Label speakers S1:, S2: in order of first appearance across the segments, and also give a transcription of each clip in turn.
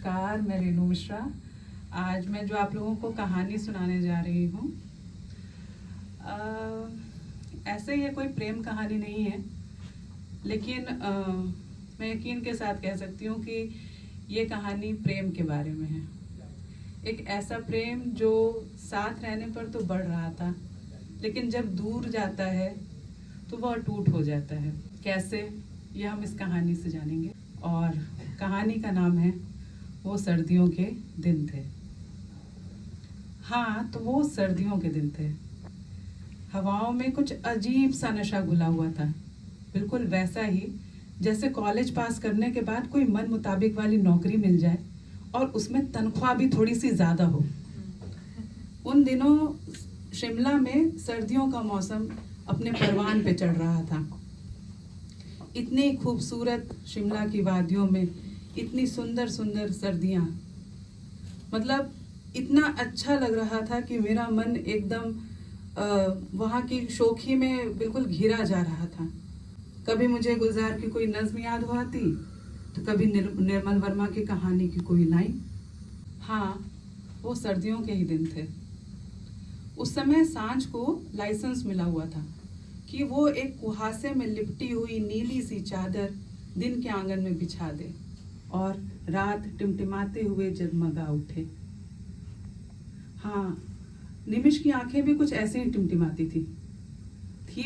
S1: नमस्कार, मैं रेनू मिश्रा। आज मैं जो आप लोगों को कहानी सुनाने जा रही हूँ, ऐसे ये कोई प्रेम कहानी नहीं है, लेकिन मैं यकीन के साथ कह सकती हूँ कि ये कहानी प्रेम के बारे में है। एक ऐसा प्रेम जो साथ रहने पर तो बढ़ रहा था, लेकिन जब दूर जाता है तो वह टूट हो जाता है। कैसे, यह हम इस कहानी से जानेंगे। और कहानी का नाम है वो सर्दियों के दिन थे। हाँ, तो वो सर्दियों के दिन थे। हवाओं में कुछ अजीब सा नशा घुला हुआ था, बिल्कुल वैसा ही जैसे कॉलेज पास करने के बाद कोई मन मुताबिक वाली नौकरी मिल जाए और उसमें तनख्वाह भी थोड़ी सी ज़्यादा हो। उन दिनों शिमला में सर्दियों का मौसम अपने परवान पे चढ़ रहा था। इतनी खूबसूरत शिमला की वादियों में इतनी सुंदर सुंदर सर्दियाँ, मतलब इतना अच्छा लग रहा था कि मेरा मन एकदम वहाँ की शोखी में बिल्कुल घिरा जा रहा था। कभी मुझे गुलजार की कोई नज्म याद हो आती, तो कभी निर्मल वर्मा की कहानी की कोई लाइन। हाँ, वो सर्दियों के ही दिन थे। उस समय सांझ को लाइसेंस मिला हुआ था कि वो एक कुहासे में लिपटी हुई नीली सी चादर दिन के आंगन में बिछा दे और रात टिमटिमाते हुए जगमगा उठे। हाँ, निमिष की आंखें भी कुछ ऐसे ही टिमटिमाती थी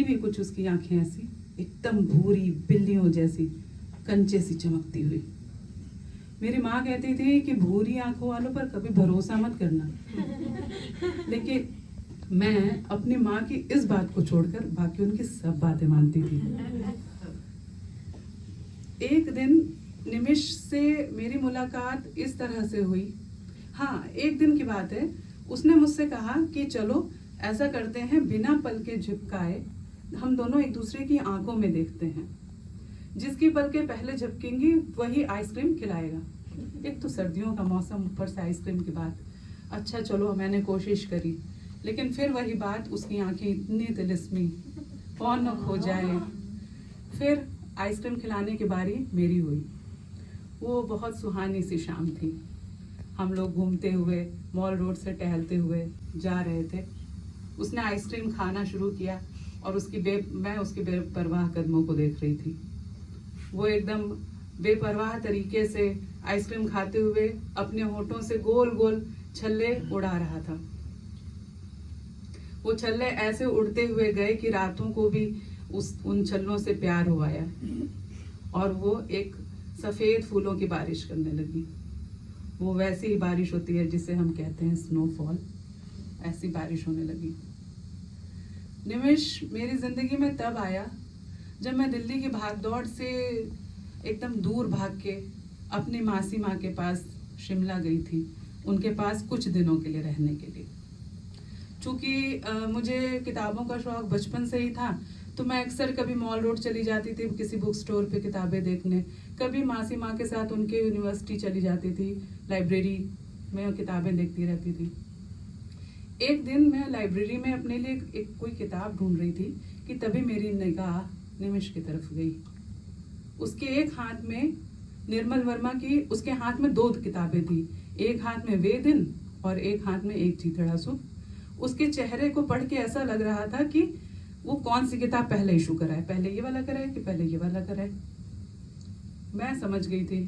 S1: भी कुछ उसकी आंखें ऐसी, एकदम भूरी बिल्लियों जैसी, कंचे सी चमकती हुई। मेरी माँ कहती थी कि भूरी आंखों वालों पर कभी भरोसा मत करना, लेकिन मैं अपनी माँ की इस बात को छोड़कर बाकी उनकी सब बातें मानती थी। एक दिन निमिष से मेरी मुलाकात इस तरह से हुई। हाँ, एक दिन की बात है, उसने मुझसे कहा कि चलो ऐसा करते हैं, बिना पलके झपकाए हम दोनों एक दूसरे की आंखों में देखते हैं। जिसकी पलकें पहले झपकेंगी वही आइसक्रीम खिलाएगा। एक तो सर्दियों का मौसम, ऊपर से आइसक्रीम की बात। अच्छा चलो, मैंने कोशिश करी, लेकिन फिर वही बात, उसकी आंखें इतनी तिलिस्मी, कौन न खो जाए। फिर आइसक्रीम खिलाने की बारी मेरी हुई। वो बहुत सुहानी सी शाम थी। हम लोग घूमते हुए मॉल रोड से टहलते हुए जा रहे थे। उसने आइसक्रीम खाना शुरू किया और मैं उसकी बेपरवाह कदमों को देख रही थी। वो एकदम बेपरवाह तरीके से आइसक्रीम खाते हुए अपने होठों से गोल गोल छल्ले उड़ा रहा था। वो छल्ले ऐसे उड़ते हुए गए कि रातों को भी उन छल्लों से प्यार हो आया और वो एक सफेद फूलों की बारिश करने लगी। वो वैसी ही बारिश होती है जिसे हम कहते हैं स्नोफॉल, ऐसी बारिश होने लगी। निमिष मेरी जिंदगी में तब आया जब मैं दिल्ली की भागदौड़ से एकदम दूर भाग के अपनी मासी माँ के पास शिमला गई थी, उनके पास कुछ दिनों के लिए रहने के लिए। चूँकि मुझे किताबों का शौक बचपन से ही था, तो मैं अक्सर कभी मॉल रोड चली जाती थी किसी बुक स्टोर पे किताबें देखने, कभी मासी माँ के साथ उनके यूनिवर्सिटी चली जाती थी, लाइब्रेरी में किताबें देखती रहती थी। एक दिन मैं लाइब्रेरी में अपने लिए एक कोई किताब ढूंढ रही थी कि तभी मेरी निगाह निमिष की तरफ गई। उसके एक हाथ में निर्मल वर्मा की, उसके हाथ में 2 किताबें थी, एक हाथ में वे दिन और एक हाथ में एक चीथड़ा सुख। उसके चेहरे को पढ़ के ऐसा लग रहा था कि वो कौन सी किताब पहले इशू कराए, पहले ये वाला कराए कि पहले ये वाला कराए। मैं समझ गई थी।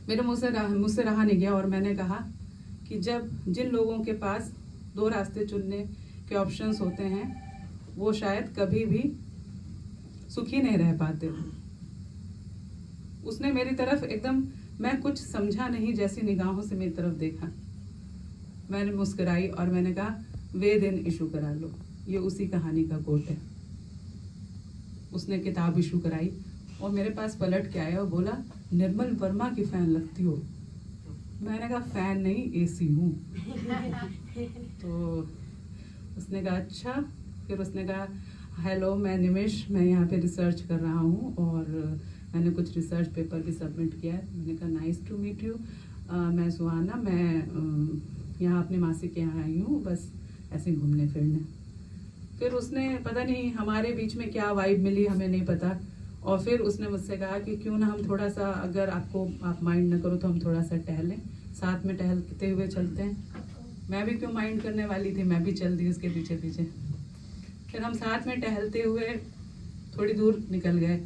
S1: मेरे मुझसे रहा नहीं गया और मैंने कहा कि जिन लोगों के पास 2 रास्ते चुनने के ऑप्शंस होते हैं, वो शायद कभी भी सुखी नहीं रह पाते। उसने मेरी तरफ एकदम, मैं कुछ समझा नहीं जैसी निगाहों से मेरी तरफ देखा। मैंने मुस्कुराई और मैंने कहा, वे दिन इशू करा लो, ये उसी कहानी का कोट है। उसने किताब इशू कराई और मेरे पास पलट के आया और बोला, निर्मल वर्मा की फैन लगती हो। मैंने कहा, फैन नहीं, एसी हूँ। तो उसने कहा अच्छा। फिर उसने कहा, हेलो मैं निमिष, मैं यहाँ पे रिसर्च कर रहा हूँ और मैंने कुछ रिसर्च पेपर भी सबमिट किया है। मैंने कहा, नाइस टू मीट यू, मैं सुहाना, मैं यहाँ अपनी मासी के यहाँ आई हूँ, बस ऐसे घूमने फिरने। फिर उसने पता नहीं हमारे बीच में क्या वाइब मिली, हमें नहीं पता। और फिर उसने मुझसे कहा कि क्यों ना हम थोड़ा सा, अगर आप माइंड न करो तो हम थोड़ा सा टहलें, साथ में टहलते हुए चलते हैं। मैं भी क्यों माइंड करने वाली थी, मैं भी चल दी उसके पीछे पीछे। फिर हम साथ में टहलते हुए थोड़ी दूर निकल गए।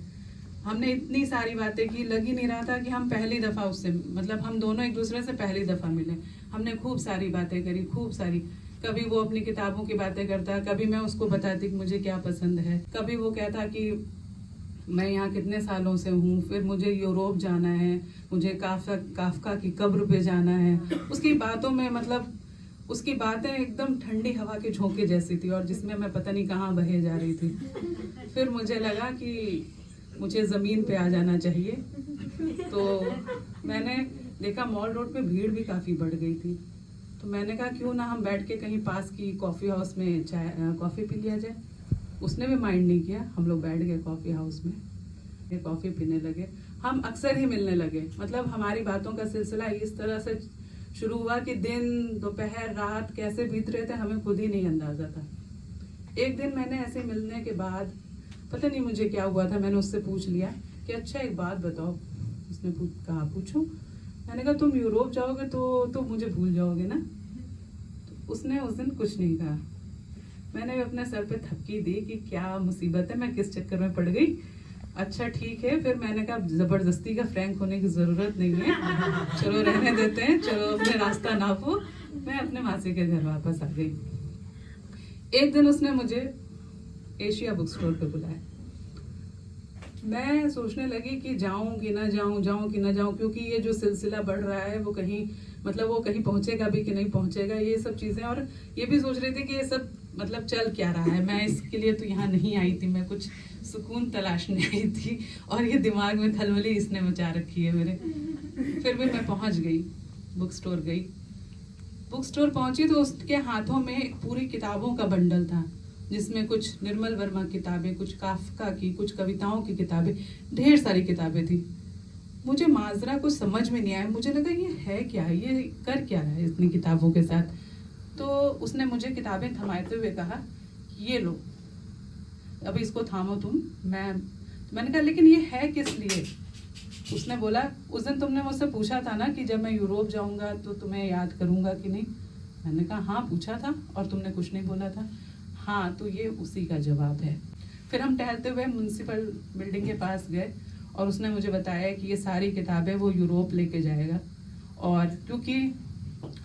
S1: हमने इतनी सारी बातें की, लग ही नहीं रहा था कि हम पहली दफ़ा उससे, मतलब हम दोनों एक दूसरे से पहली दफ़ा मिले। हमने खूब सारी बातें करी, खूब सारी। कभी वो अपनी किताबों की बातें करता, कभी मैं उसको बताती कि मुझे क्या पसंद है, कभी वो कहता कि मैं यहाँ कितने सालों से हूँ, फिर मुझे यूरोप जाना है, मुझे काफका की कब्र पे जाना है। उसकी बातों में, मतलब उसकी बातें एकदम ठंडी हवा के झोंके जैसी थी, और जिसमें मैं पता नहीं कहाँ बहे जा रही थी। फिर मुझे लगा कि मुझे ज़मीन पे आ जाना चाहिए। तो मैंने देखा मॉल रोड पे भीड़ भी काफ़ी बढ़ गई थी। तो मैंने कहा क्यों ना हम बैठ के कहीं पास की कॉफ़ी हाउस में कॉफ़ी पी लिया जाए। उसने भी माइंड नहीं किया, हम लोग बैठ गए कॉफ़ी हाउस में, ये कॉफ़ी पीने लगे। हम अक्सर ही मिलने लगे, मतलब हमारी बातों का सिलसिला इस तरह से शुरू हुआ कि दिन दोपहर रात कैसे बीत रहे थे हमें खुद ही नहीं अंदाज़ा था। एक दिन मैंने ऐसे मिलने के बाद, पता नहीं मुझे क्या हुआ था, मैंने उससे पूछ लिया कि अच्छा एक बात बताओ। उसने कहा पूछो। मैंने कहा तुम यूरोप जाओगे तो मुझे भूल जाओगे ना। तो उसने उस दिन कुछ नहीं कहा। मैंने अपने सर पे थपकी दी कि क्या मुसीबत है, मैं किस चक्कर में पड़ गई। अच्छा ठीक है, फिर मैंने कहा जबरदस्ती का फ्रैंक होने की जरूरत नहीं है, चलो रहने देते हैं, चलो अपने रास्ता नापो। मैं अपने मासी के घर वापस आ गई। एक दिन उसने मुझे एशिया बुक स्टोर पे बुलाया। मैं सोचने लगी कि जाऊं कि ना जाऊं, क्योंकि ये जो सिलसिला बढ़ रहा है वो कहीं, मतलब वो कहीं पहुंचेगा भी कि नहीं पहुंचेगा, ये सब चीज़ें। और ये भी सोच रही थी कि ये सब मतलब चल क्या रहा है। मैं इसके लिए तो यहाँ नहीं आई थी, मैं कुछ सुकून तलाशने आई थी, और ये दिमाग में खलबली इसने मचा रखी है मेरे। फिर भी मैं पहुँच गई, बुक स्टोर गई। बुक स्टोर पहुंची तो उसके हाथों में एक पूरी किताबों का बंडल था, जिसमें कुछ निर्मल वर्मा किताबें, कुछ काफका की, कुछ कविताओं की किताबें, ढेर सारी किताबें थी। मुझे माजरा कुछ समझ में नहीं आया। मुझे लगा ये है क्या, ये कर क्या रहा है इतनी किताबों के साथ। तो उसने मुझे किताबें थमाते हुए कहा ये लो, अभी इसको थामो तुम। मैंने कहा लेकिन ये है किस लिए। उसने बोला उस दिन तुमने मुझसे पूछा था ना कि जब मैं यूरोप जाऊंगा तो तुम्हें याद करूंगा कि नहीं। मैंने कहा हाँ पूछा था, और तुमने कुछ नहीं बोला था। हाँ तो ये उसी का जवाब है। फिर हम टहलते हुए म्यूनसिपल बिल्डिंग के पास गए, और उसने मुझे बताया कि ये सारी किताबें वो यूरोप लेके जाएगा। और क्योंकि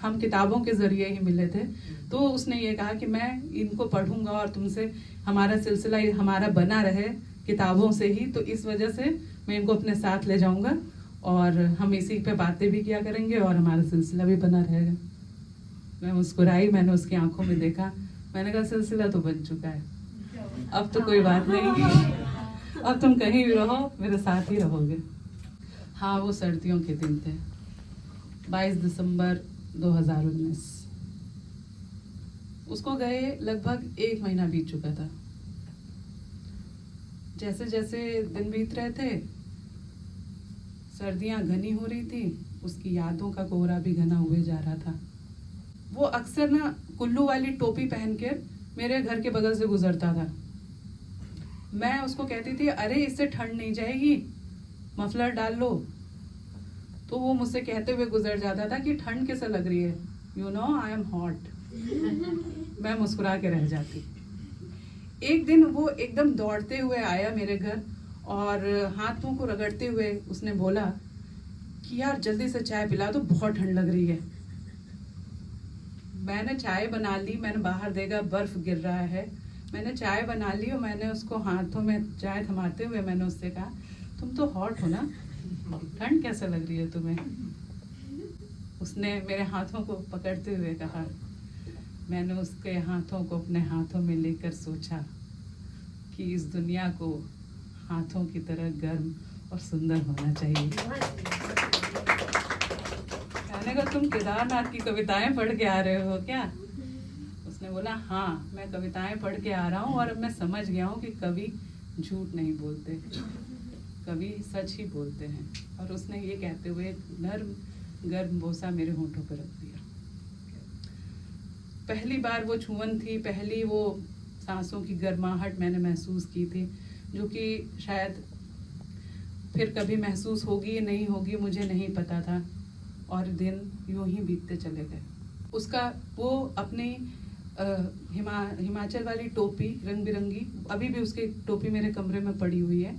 S1: हम किताबों के ज़रिए ही मिले थे, तो उसने ये कहा कि मैं इनको पढ़ूंगा और तुमसे हमारा सिलसिला हमारा बना रहे किताबों से ही, तो इस वजह से मैं इनको अपने साथ ले जाऊंगा, और हम इसी पे बातें भी किया करेंगे और हमारा सिलसिला भी बना रहेगा। मैं मुस्कुराई, मैंने उसकी आंखों में देखा, मैंने कहा सिलसिला तो बन चुका है, अब तो कोई बात नहीं, अब तुम कहीं भी रहो मेरे साथ ही रहोगे। हाँ वो सर्दियों के दिन थे, 22 दिसंबर 2019। उसको गए लगभग 1 महीना बीत चुका था। जैसे जैसे दिन बीत रहे थे, सर्दियां घनी हो रही थी, उसकी यादों का कोहरा भी घना हुए जा रहा था। वो अक्सर ना कुल्लू वाली टोपी पहन के मेरे घर के बगल से गुजरता था। मैं उसको कहती थी अरे इससे ठंड नहीं जाएगी, मफलर डाल लो। तो वो मुझसे कहते हुए गुजर जाता था कि ठंड कैसे लग रही है, you know I am hot. मैं मुस्कुरा के रह जाती। एक दिन वो एकदम दौड़ते हुए आया मेरे घर, और हाथों को रगड़ते हुए उसने बोला कि यार जल्दी से चाय पिला दो, बहुत ठंड लग रही है। मैंने चाय बना ली, मैंने बाहर देखा बर्फ गिर रहा है, मैंने चाय बना ली, और मैंने उसको हाथों में चाय थमाते हुए मैंने उससे कहा तुम तो हॉट हो ना, ठंड कैसे लग रही है तुम्हें। उसने मेरे हाथों को पकड़ते हुए कहा, मैंने उसके हाथों को अपने हाथों में लेकर सोचा कि इस दुनिया को हाथों की तरह गर्म और सुंदर होना चाहिए। मैंने कहा तुम केदारनाथ की कविताएं पढ़ के आ रहे हो क्या। उसने बोला हाँ मैं कविताएं पढ़ के आ रहा हूँ, और अब मैं समझ गया हूँ कि कवि झूठ नहीं बोलते, कवि सच ही बोलते हैं। और उसने ये कहते हुए नर्म गर्म बोसा मेरे होंठों पर रख दिया। पहली बार वो छुअन थी, पहली वो सांसों की गर्माहट मैंने महसूस की थी, जो कि शायद फिर कभी महसूस होगी या नहीं होगी मुझे नहीं पता था, और दिन यूं ही बीतते चले गए। उसका वो अपनी हिमाचल वाली टोपी रंग बिरंगी, अभी भी उसकी टोपी मेरे कमरे में पड़ी हुई है,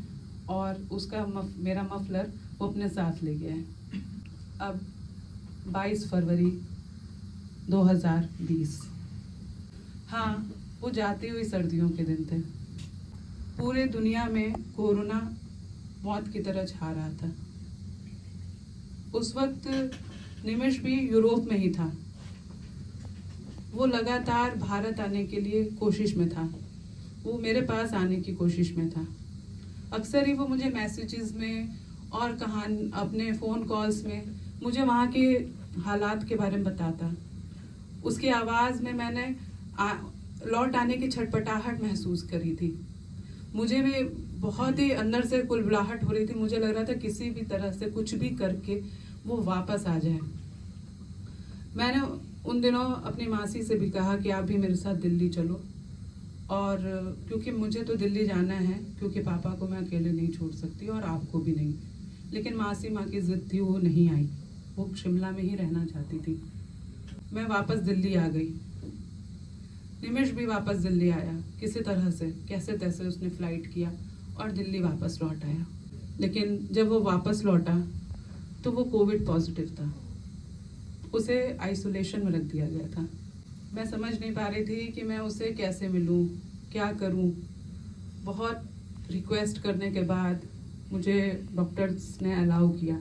S1: और उसका मेरा मफलर वो अपने साथ ले गया है। अब 22 फरवरी 2020, हाँ, वो जाती हुई सर्दियों के दिन थे। पूरे दुनिया में कोरोना मौत की तरह छा रहा था। उस वक्त निमिष भी यूरोप में ही था। वो लगातार भारत आने के लिए कोशिश में था, वो मेरे पास आने की कोशिश में था। अक्सर ही वो मुझे मैसेजेस में और अपने फ़ोन कॉल्स में मुझे वहाँ के हालात के बारे में बताता। उसकी आवाज़ में मैंने लौट आने की छटपटाहट महसूस करी थी। मुझे भी बहुत ही अंदर से कुलबुलाहट हो रही थी। मुझे लग रहा था किसी भी तरह से कुछ भी करके वो वापस आ जाए। मैंने उन दिनों अपनी मासी से भी कहा कि आप भी मेरे साथ दिल्ली चलो, और क्योंकि मुझे तो दिल्ली जाना है, क्योंकि पापा को मैं अकेले नहीं छोड़ सकती और आपको भी नहीं। लेकिन मासी माँ की ज़िद थी, वो नहीं आई, वो शिमला में ही रहना चाहती थी। मैं वापस दिल्ली आ गई। निमिष भी वापस दिल्ली आया, किसी तरह से कैसे तैसे उसने फ़्लाइट किया और दिल्ली वापस लौट आया। लेकिन जब वो वापस लौटा तो वो कोविड पॉजिटिव था। उसे आइसोलेशन में रख दिया गया था। मैं समझ नहीं पा रही थी कि मैं उसे कैसे मिलूं, क्या करूं। बहुत रिक्वेस्ट करने के बाद मुझे डॉक्टर्स ने अलाउ किया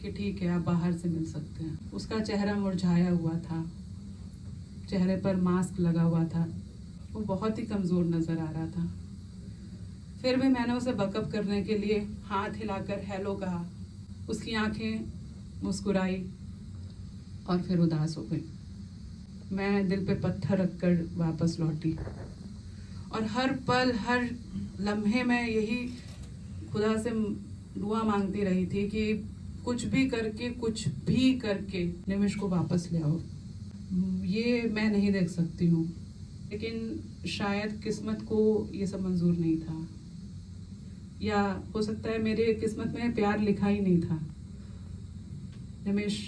S1: कि ठीक है, आप बाहर से मिल सकते हैं। उसका चेहरा मुरझाया हुआ था, चेहरे पर मास्क लगा हुआ था, वो बहुत ही कमज़ोर नज़र आ रहा था। फिर भी मैंने उसे बकअप करने के लिए हाथ हिलाकर हेलो कहा। उसकी आंखें मुस्कुराई और फिर उदास हो गई। मैं दिल पे पत्थर रखकर वापस लौटी, और हर पल हर लम्हे में यही खुदा से दुआ मांगती रही थी कि कुछ भी करके निमिष को वापस ले आओ। ये मैं नहीं देख सकती हूँ, लेकिन शायद किस्मत को ये सब मंजूर नहीं था, या हो सकता है मेरे किस्मत में प्यार लिखा ही नहीं था। निमिष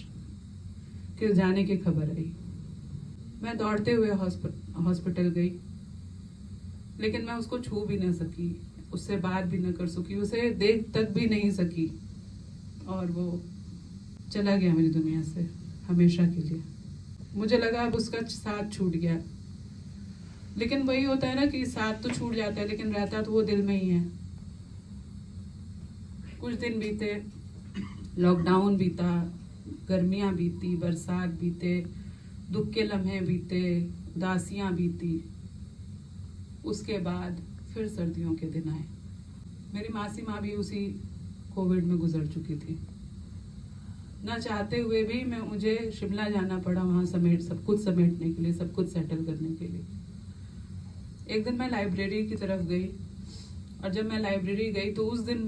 S1: के जाने की खबर आई। मैं दौड़ते हुए हॉस्पिटल गई, लेकिन मैं उसको छू भी न सकी, उससे बात भी न कर सकी, उसे देख तक भी नहीं सकी, और वो चला गया मेरी दुनिया से हमेशा के लिए। मुझे लगा अब उसका साथ छूट गया, लेकिन वही होता है ना कि साथ तो छूट जाता है, लेकिन रहता तो वो दिल में ही है। कुछ दिन बीते, लॉकडाउन बीता, गर्मियाँ बीती, बरसात बीते, दुख के लम्हे बीते, उदासियाँ बीती। उसके बाद फिर सर्दियों के दिन आए। मेरी मासी माँ भी उसी कोविड में गुजर चुकी थी। ना चाहते हुए भी मुझे शिमला जाना पड़ा, वहाँ सब कुछ समेटने के लिए, सब कुछ सेटल करने के लिए। एक दिन मैं लाइब्रेरी की तरफ गई, और जब मैं लाइब्रेरी गई तो उस दिन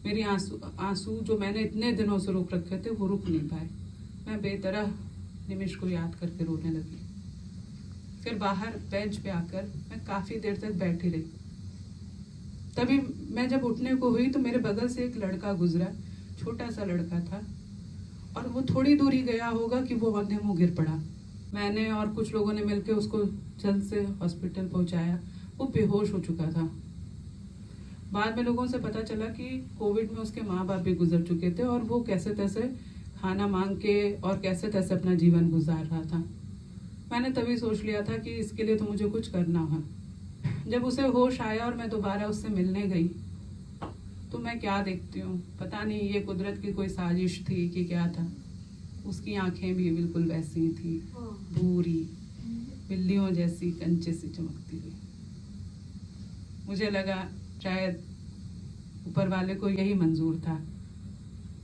S1: मेरी आंसू जो मैंने इतने दिनों से रोक रखे थे वो रुक नहीं पाए। मैं बेतरह निमिष को याद करके रोने लगी। फिर बाहर बेंच पे आकर मैं काफ़ी देर तक बैठी रही। तभी मैं जब उठने को हुई तो मेरे बगल से एक लड़का गुजरा, छोटा सा लड़का था, और वो थोड़ी दूरी गया होगा कि वो अंधे मुँह गिर पड़ा। मैंने और कुछ लोगों ने मिलकर उसको जल्द से हॉस्पिटल पहुंचाया। वो बेहोश हो चुका था। बाद में लोगों से पता चला कि कोविड में उसके माँ बाप भी गुजर चुके थे, और वो कैसे तैसे खाना मांग के और कैसे तैसे अपना जीवन गुजार रहा था। मैंने तभी सोच लिया था कि इसके लिए तो मुझे कुछ करना है। जब उसे होश आया और मैं दोबारा उससे मिलने गई तो मैं क्या देखती हूँ, पता नहीं ये कुदरत की कोई साजिश थी कि क्या था। उसकी आंखें भी बिल्कुल वैसी थी, भूरी, बिल्लियों जैसी कंचे से चमकती हुई। मुझे लगा शायद ऊपर वाले को यही मंजूर था,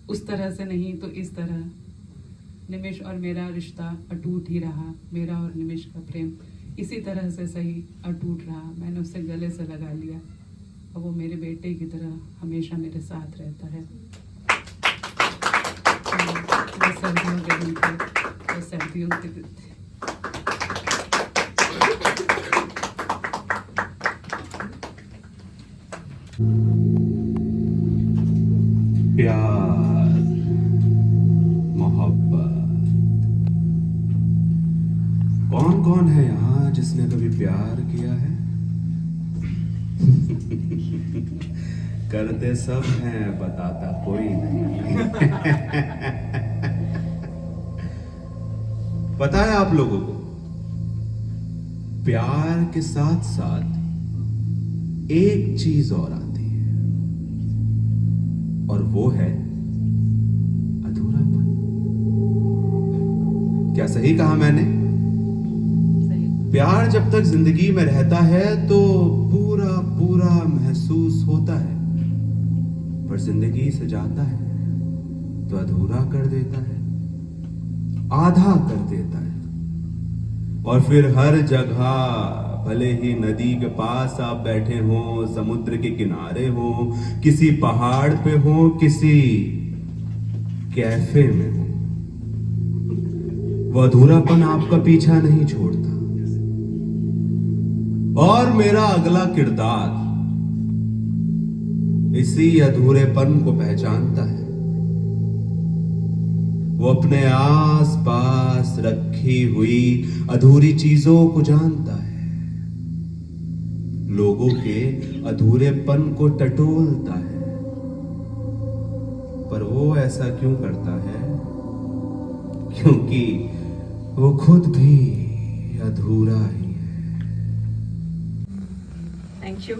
S1: उस तरह से नहीं तो इस तरह निमिष और मेरा रिश्ता अटूट ही रहा। मेरा और निमिष का प्रेम इसी तरह से सही अटूट रहा। मैंने उससे गले से लगा लिया, और वो मेरे बेटे की तरह हमेशा मेरे साथ रहता है। वो सर्दियों के दिन थे, वो सर्दियों के दिन थे।
S2: कौन कौन है यहाँ जिसने कभी प्यार किया है? करते सब हैं, बताता कोई नहीं। पता है आप लोगों को, प्यार के साथ साथ एक चीज और आती है, और वो है अधूरापन। क्या सही कहा मैंने? प्यार जब तक जिंदगी में रहता है तो पूरा पूरा महसूस होता है, पर जिंदगी से जाता है तो अधूरा कर देता है, आधा कर देता है। और फिर हर जगह, भले ही नदी के पास आप बैठे हो, समुद्र के किनारे हो, किसी पहाड़ पे हो, किसी कैफे में हो, वो अधूरापन आपका पीछा नहीं छोड़ता। और मेरा अगला किरदार इसी अधूरेपन को पहचानता है। वो अपने आस पास रखी हुई अधूरी चीजों को जानता है, लोगों के अधूरेपन को टटोलता है। पर वो ऐसा क्यों करता है? क्योंकि वो खुद भी अधूरा ही है।
S3: Thank you.